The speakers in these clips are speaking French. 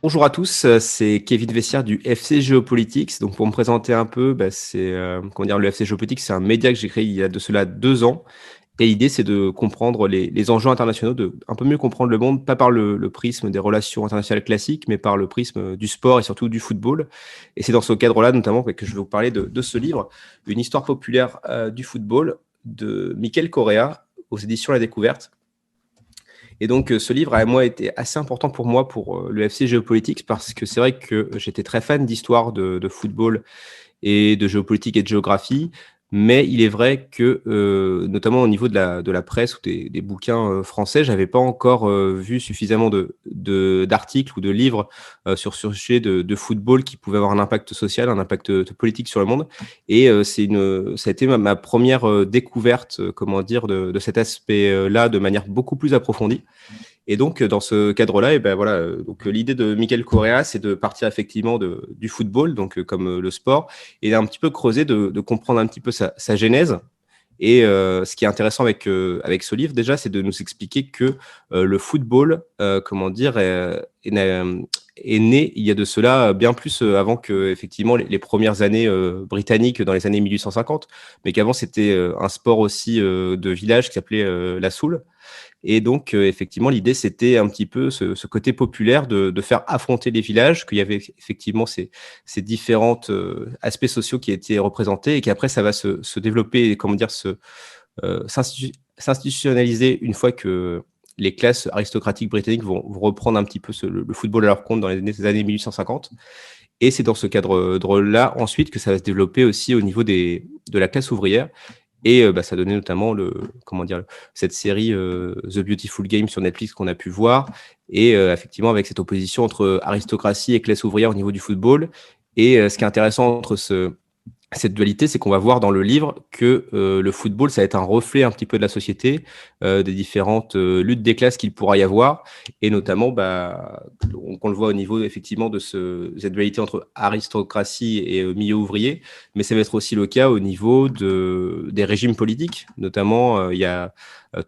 Bonjour à tous, c'est Kevin Vessière du FC Géopolitics. Donc pour me présenter un peu, comment dire, le FC Géopolitics, c'est un média que j'ai créé il y a de cela 2 ans. Et l'idée, c'est de comprendre les enjeux internationaux, de un peu mieux comprendre le monde, pas par le prisme des relations internationales classiques, mais par le prisme du sport et surtout du football. Et c'est dans ce cadre-là, notamment, que je vais vous parler de ce livre, Une histoire populaire du football, de Michael Correa, aux éditions La Découverte. Et donc, ce livre a, moi, été assez important pour moi, pour le FC Géopolitics, parce que c'est vrai que j'étais très fan d'histoire de football et de géopolitique et de géographie. Mais il est vrai que, notamment au niveau de la presse ou des bouquins français, j'avais pas encore vu suffisamment d'articles ou de livres sur le sujet de football qui pouvaient avoir un impact social, un impact politique sur le monde. Et ça a été ma première découverte, comment dire, de cet aspect-là de manière beaucoup plus approfondie. Et donc, dans ce cadre-là, et ben voilà, donc l'idée de Michael Correa, c'est de partir effectivement du football, donc comme le sport, et d'un petit peu creuser, de comprendre un petit peu sa genèse. Et ce qui est intéressant avec ce livre, déjà, c'est de nous expliquer que le football, comment dire, est né il y a de cela bien plus avant que effectivement les premières années britanniques dans les années 1850, mais qu'avant c'était un sport aussi de village qui s'appelait la soule. Et donc, effectivement, l'idée, c'était un petit peu ce côté populaire de faire affronter les villages, qu'il y avait effectivement ces différents aspects sociaux qui étaient représentés et qu'après, ça va se développer, comment dire, s'institutionnaliser une fois que les classes aristocratiques britanniques vont reprendre un petit peu le football à leur compte dans les années 1850. Et c'est dans ce cadre-là, ensuite, que ça va se développer aussi au niveau de la classe ouvrière. Et ça donnait notamment comment dire, cette série The Beautiful Game sur Netflix qu'on a pu voir. Et effectivement, avec cette opposition entre aristocratie et classe ouvrière au niveau du football. Et ce qui est intéressant entre cette dualité, c'est qu'on va voir dans le livre que le football, ça va être un reflet un petit peu de la société, des différentes luttes des classes qu'il pourra y avoir, et notamment, on le voit au niveau effectivement de cette dualité entre aristocratie et milieu ouvrier, mais ça va être aussi le cas au niveau des régimes politiques. Notamment, il y a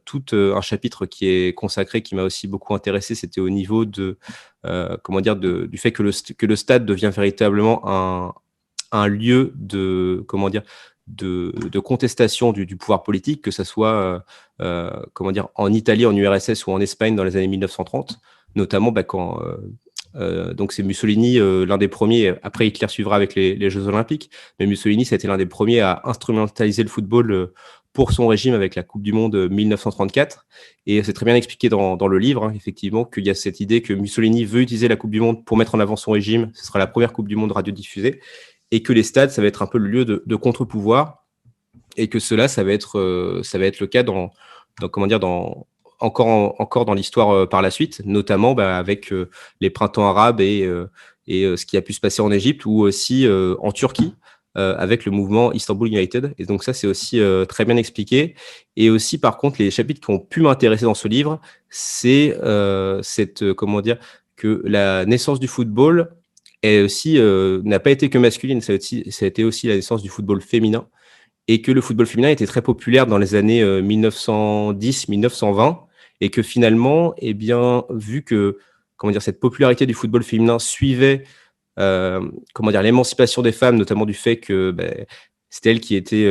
tout un chapitre qui est consacré, qui m'a aussi beaucoup intéressé, c'était au niveau comment dire, du fait que le stade devient véritablement un lieu de, comment dire, de contestation du pouvoir politique, que ce soit comment dire, en Italie, en URSS ou en Espagne dans les années 1930, notamment quand donc c'est Mussolini, l'un des premiers, après Hitler suivra avec les Jeux Olympiques, mais Mussolini, ça a été l'un des premiers à instrumentaliser le football pour son régime avec la Coupe du Monde 1934. Et c'est très bien expliqué dans le livre, hein, effectivement, qu'il y a cette idée que Mussolini veut utiliser la Coupe du Monde pour mettre en avant son régime. Ce sera la première Coupe du Monde radiodiffusée. Et que les stades, ça va être un peu le lieu de contre-pouvoir. Et que cela, ça va être le cas comment dire, encore dans l'histoire par la suite, notamment avec les printemps arabes et ce qui a pu se passer en Égypte ou aussi en Turquie avec le mouvement Istanbul United. Et donc ça, c'est aussi très bien expliqué. Et aussi, par contre, les chapitres qui ont pu m'intéresser dans ce livre, c'est comment dire, que la naissance du football est aussi n'a pas été que masculine, ça a été aussi la naissance du football féminin et que le football féminin était très populaire dans les années 1910-1920 et que finalement, eh bien, vu que comment dire, cette popularité du football féminin suivait comment dire, l'émancipation des femmes, notamment du fait que c'était elles qui étaient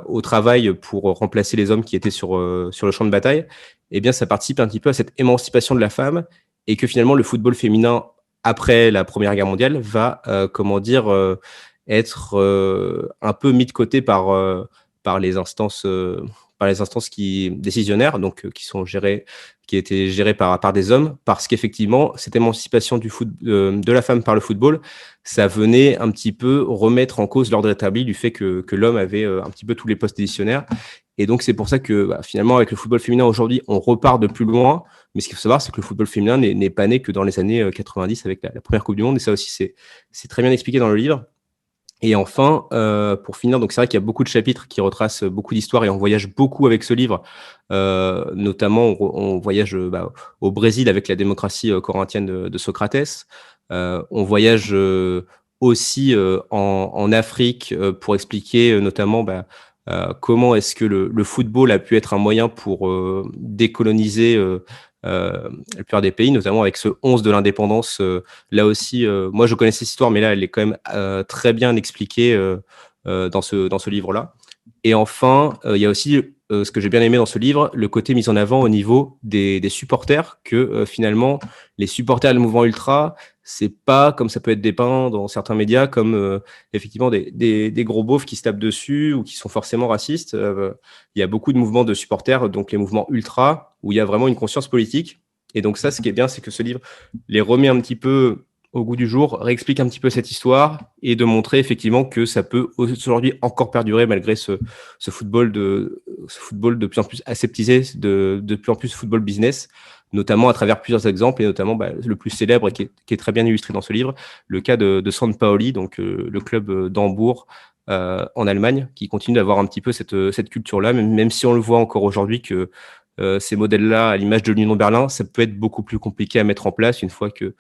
au travail pour remplacer les hommes qui étaient sur le champ de bataille, eh bien, ça participe un petit peu à cette émancipation de la femme et que finalement, le football féminin, après la Première Guerre mondiale, va, comment dire, être un peu mis de côté par les instances décisionnaires, donc qui étaient gérées par des hommes, parce qu'effectivement, cette émancipation de la femme par le football, ça venait un petit peu remettre en cause l'ordre établi du fait que l'homme avait un petit peu tous les postes décisionnaires. Et donc, c'est pour ça que finalement, avec le football féminin aujourd'hui, on repart de plus loin. Mais ce qu'il faut savoir, c'est que le football féminin n'est pas né que dans les années 90 avec la première Coupe du Monde. Et ça aussi, c'est très bien expliqué dans le livre. Et enfin, pour finir, donc c'est vrai qu'il y a beaucoup de chapitres qui retracent beaucoup d'histoires et on voyage beaucoup avec ce livre. Notamment, on voyage au Brésil avec la démocratie corinthienne de Socrates. On voyage aussi en Afrique pour expliquer notamment comment est-ce que le football a pu être un moyen pour décoloniser la plupart des pays, notamment avec ce 11 de l'indépendance. Là aussi, moi je connaissais cette histoire, mais là elle est quand même très bien expliquée dans ce livre-là. Et enfin, il y a aussi ce que j'ai bien aimé dans ce livre, le côté mis en avant au niveau des supporters, que finalement, les supporters du mouvement ultra, c'est pas comme ça peut être dépeint dans certains médias, comme effectivement des gros beaufs qui se tapent dessus ou qui sont forcément racistes. Il y a beaucoup de mouvements de supporters, donc les mouvements ultra, où il y a vraiment une conscience politique. Et donc ça, ce qui est bien, c'est que ce livre les remet un petit peu au goût du jour, réexplique un petit peu cette histoire et de montrer effectivement que ça peut aujourd'hui encore perdurer malgré ce football de plus en plus aseptisé, de plus en plus football business, notamment à travers plusieurs exemples et notamment le plus célèbre et qui est très bien illustré dans ce livre, le cas de San Paoli, donc le club d'Hambourg en Allemagne, qui continue d'avoir un petit peu cette culture-là, même si on le voit encore aujourd'hui que ces modèles-là, à l'image de l'Union de Berlin, ça peut être beaucoup plus compliqué à mettre en place une fois que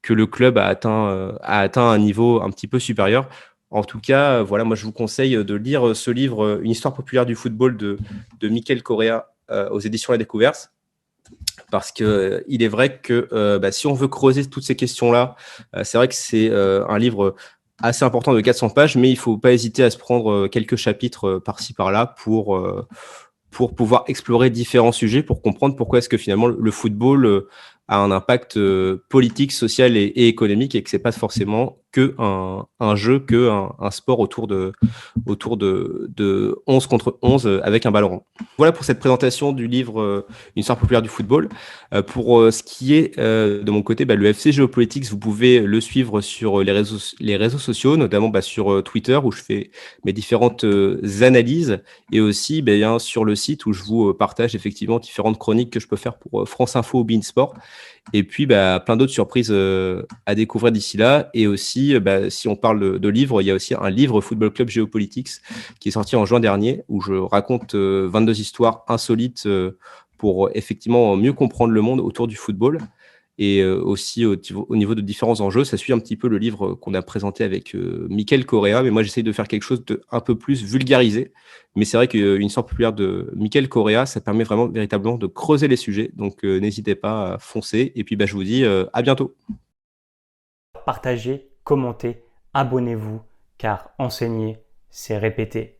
le club a atteint un niveau un petit peu supérieur. En tout cas, voilà, moi je vous conseille de lire ce livre, Une histoire populaire du football de Michael Correa aux éditions La Découverte, parce que il est vrai que si on veut creuser toutes ces questions-là, c'est vrai que c'est un livre assez important de 400 pages, mais il ne faut pas hésiter à se prendre quelques chapitres par-ci par-là pour pouvoir explorer différents sujets, pour comprendre pourquoi est-ce que finalement le football a un impact politique, social et économique, et que c'est pas forcément que un jeu, que un sport autour de 11 contre 11 avec un ballon rond. Voilà pour cette présentation du livre Une histoire populaire du football. Pour ce qui est de mon côté, le FC Geopolitics, vous pouvez le suivre sur les réseaux sociaux, notamment sur Twitter, où je fais mes différentes analyses, et aussi bien sur le site où je vous partage effectivement différentes chroniques que je peux faire pour France Info ou Beansport. Et puis, plein d'autres surprises à découvrir d'ici là. Et aussi, si on parle de livres, il y a aussi un livre Football Club Geopolitics qui est sorti en juin dernier, où je raconte 22 histoires insolites pour effectivement mieux comprendre le monde autour du football. Et aussi au niveau de différents enjeux, ça suit un petit peu le livre qu'on a présenté avec Michael Correa, mais moi j'essaye de faire quelque chose de un peu plus vulgarisé. Mais c'est vrai qu'une sorte populaire de Michael Correa, ça permet vraiment véritablement de creuser les sujets. Donc n'hésitez pas à foncer. Et puis je vous dis à bientôt. Partagez, commentez, abonnez-vous, car enseigner, c'est répéter.